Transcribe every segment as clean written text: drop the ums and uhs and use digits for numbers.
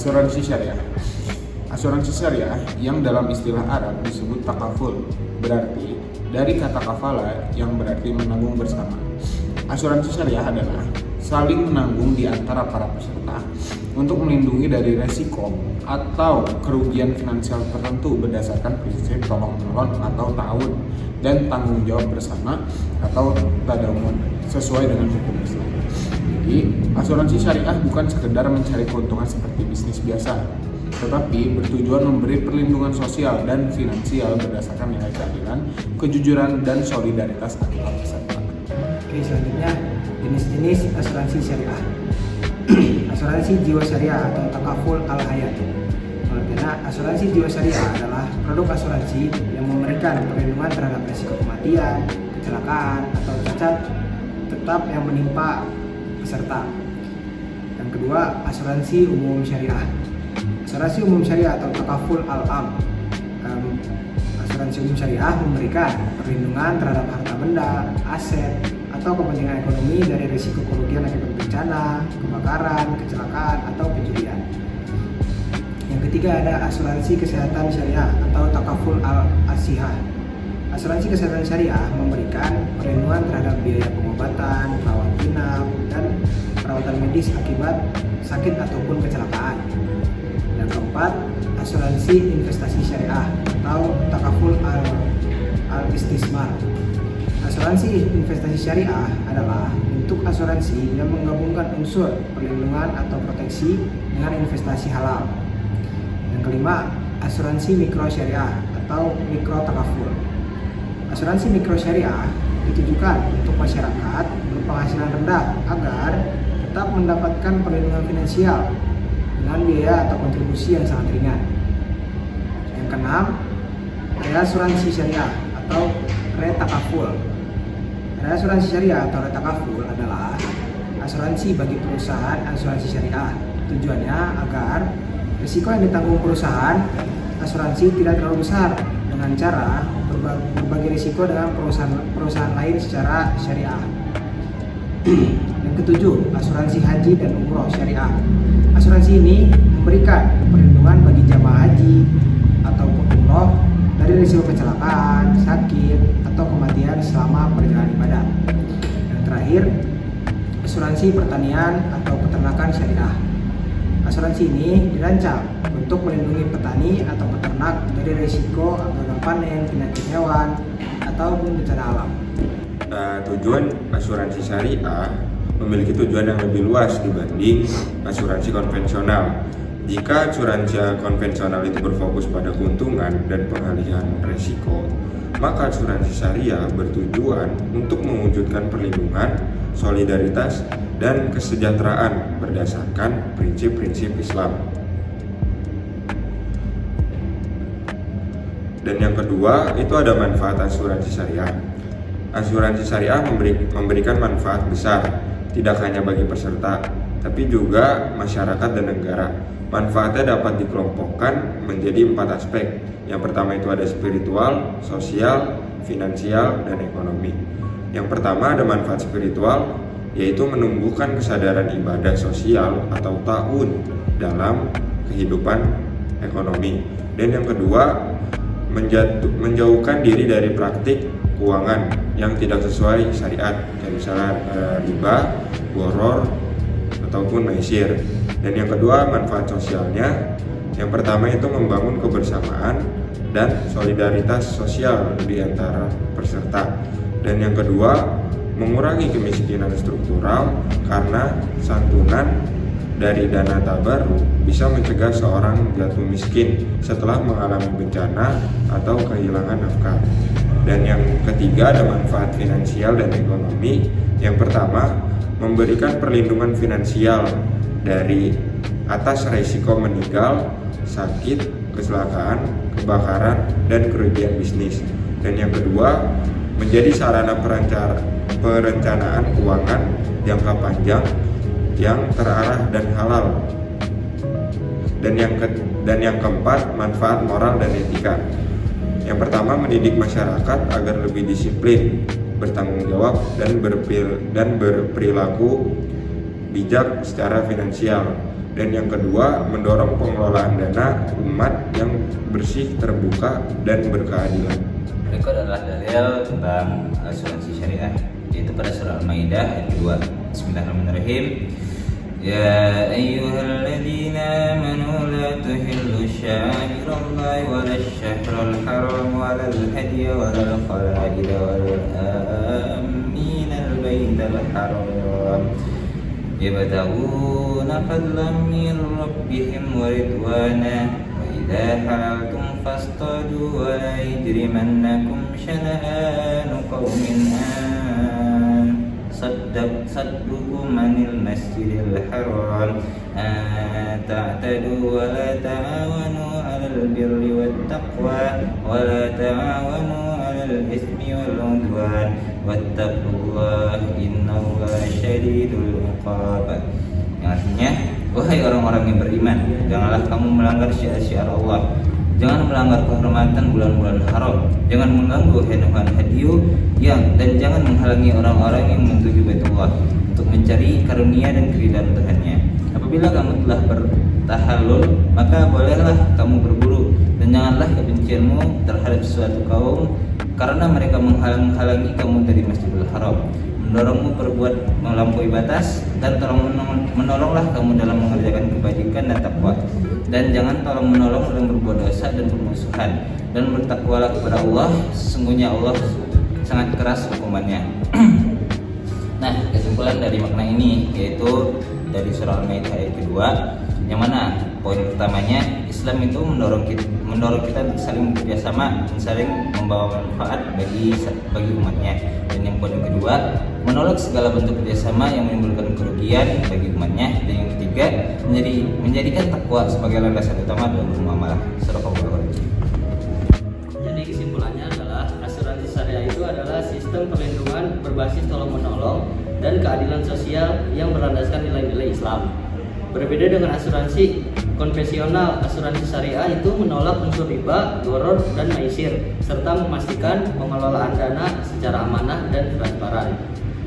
Asuransi syariah. Asuransi syariah yang dalam istilah Arab disebut takaful, berarti dari kata kafala yang berarti menanggung bersama. Asuransi syariah adalah saling menanggung di antara para peserta untuk melindungi dari resiko atau kerugian finansial tertentu berdasarkan prinsip tolong-menolong atau ta'awun dan tanggung jawab bersama atau tadamun sesuai dengan hukum Islam. Jadi, asuransi syariah bukan sekedar mencari keuntungan seperti bisnis biasa, tetapi bertujuan memberi perlindungan sosial dan finansial berdasarkan nilai keadilan, kejujuran, dan solidaritas antar peserta. Oke, selanjutnya jenis-jenis asuransi syariah. Asuransi jiwa syariah atau takaful al-hayat. Karena asuransi jiwa syariah adalah produk asuransi yang memberikan perlindungan terhadap risiko kematian, kecelakaan, atau cacat tetap yang menimpa peserta. Yang kedua, asuransi umum syariah. Asuransi umum syariah atau takaful al-am. Asuransi umum syariah memberikan perlindungan terhadap harta benda, aset, atau kepentingan ekonomi dari risiko kerugian akibat bencana, kebakaran, kecelakaan, atau pencurian. Yang ketiga ada asuransi kesehatan syariah atau takaful al-asihah. Asuransi kesehatan syariah memberikan perlindungan terhadap biaya pengobatan, rawat inap, dan perawatan medis akibat sakit ataupun kecelakaan. Yang keempat, asuransi investasi syariah atau takaful al-istismar. Asuransi investasi syariah adalah bentuk asuransi yang menggabungkan unsur perlindungan atau proteksi dengan investasi halal. Yang kelima, asuransi mikro syariah atau mikro takaful. Asuransi mikro syariah ditujukan untuk masyarakat berpenghasilan rendah agar tetap mendapatkan perlindungan finansial dengan biaya atau kontribusi yang sangat ringan. Yang keenam, reasuransi syariah atau retakaful. Reasuransi syariah atau retakaful adalah asuransi bagi perusahaan asuransi syariah. Tujuannya agar risiko yang ditanggung perusahaan asuransi tidak terlalu besar dengan cara berbagi risiko dengan perusahaan lain secara syariah. Yang ketujuh, asuransi haji dan umroh syariah. Asuransi ini memberikan perlindungan bagi jamaah haji ataupun umroh dari risiko kecelakaan, sakit, atau kematian selama perjalanan ibadah. Yang terakhir, asuransi pertanian atau peternakan syariah. Asuransi ini dirancang untuk melindungi petani atau peternak dari risiko gagal panen, penyakit hewan, ataupun bencana alam. Tujuan asuransi syariah memiliki tujuan yang lebih luas dibanding asuransi konvensional. Jika asuransi konvensional itu berfokus pada keuntungan dan pengalihan risiko, maka asuransi syariah bertujuan untuk mewujudkan perlindungan, solidaritas, dan kesejahteraan berdasarkan prinsip-prinsip Islam. Dan yang kedua, itu ada manfaat asuransi syariah. Asuransi syariah memberikan manfaat besar, tidak hanya bagi peserta, tapi juga masyarakat dan negara. Manfaatnya dapat dikelompokkan menjadi 4 aspek. Yang pertama itu ada spiritual, sosial, finansial, dan ekonomi. Yang pertama ada manfaat spiritual, yaitu menumbuhkan kesadaran ibadah sosial atau ta'awun dalam kehidupan ekonomi. Dan yang kedua, menjauhkan diri dari praktik keuangan yang tidak sesuai syariat, kayak misalnya riba, boror, ataupun maisir. Dan yang kedua, manfaat sosialnya, yang pertama itu membangun kebersamaan dan solidaritas sosial di antara peserta. Dan yang kedua, mengurangi kemiskinan struktural karena santunan dari dana tabarruk bisa mencegah seorang jatuh miskin setelah mengalami bencana atau kehilangan nafkah. Dan yang ketiga ada manfaat finansial dan ekonomi. Yang pertama, memberikan perlindungan finansial dari atas risiko meninggal, sakit, kecelakaan, kebakaran, dan kerugian bisnis. Dan yang kedua, menjadi sarana perencanaan keuangan jangka panjang yang terarah dan halal. Dan yang keempat, manfaat moral dan etika. Yang pertama, mendidik masyarakat agar lebih disiplin, bertanggung jawab, dan berperilaku bijak secara finansial. Dan yang kedua, mendorong pengelolaan dana umat yang bersih, terbuka, dan berkeadilan. Berikut adalah dalil tentang asuransi syariah, yaitu pada surah Al-Maidah ayat 2. Bismillahirrahmanirrahim. Ya ayyuhalladzina amanu la tuhillu sya'irallahi walal syahral haram walal hadiya walal qala'ida walal aminal baital haram yabtaguna fadlan min rabbihim wa ridwana wa idza halaltum fastadu wa la yajrimannakum shana'anu qaumin saddukum anil masjidil haram ta'tadu wa la ta'awanu 'alal birri wat taqwa wa la ta'awanu 'alal ismi wal 'udwan wattaqullaha innallaha syadidul 'iqab. Yang artinya, wahai orang-orang yang beriman, janganlah kamu melanggar syiar-syiar Allah, jangan melanggar kehormatan bulan-bulan haram, jangan mengganggu hewan hadiu dan jangan menghalangi orang-orang yang menuju Baitullah untuk mencari karunia dan keridhaan Tuhannya. Apabila kamu telah bertahallul, maka bolehlah kamu berburu, dan janganlah kebencianmu terhadap suatu kaum karena mereka menghalang-halangi kamu dari Masjidil Haram, mendorongmu berbuat melampaui batas, dan menolonglah kamu dalam mengerjakan kebajikan dan takwa. Dan jangan tolong menolong dalam berbuat dosa dan permusuhan, dan bertakwalah kepada Allah, sesungguhnya Allah sangat keras hukumannya. Nah, kesimpulan dari makna ini yaitu dari surah Al-Maidah ayat kedua, yang mana poin pertamanya, Islam itu mendorong kita untuk saling bekerjasama dan saling membawa manfaat bagi umatnya. Dan yang poin kedua, menolak segala bentuk kerjasama yang menimbulkan kerugian bagi umatnya. Dan yang ketiga, menjadikan takwa sebagai landasan utama dalam bermuamalah. Jadi kesimpulannya adalah asuransi syariah itu adalah sistem perlindungan berbasis tolong menolong dan keadilan sosial yang berlandaskan nilai-nilai Islam. Berbeda dengan asuransi konvensional, asuransi syariah itu menolak unsur riba, gharar, dan maisir, serta memastikan pengelolaan dana secara amanah dan transparan.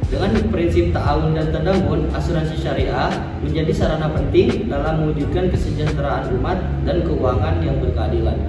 Dengan prinsip ta'awun dan tadamun, asuransi syariah menjadi sarana penting dalam mewujudkan kesejahteraan umat dan keuangan yang berkeadilan.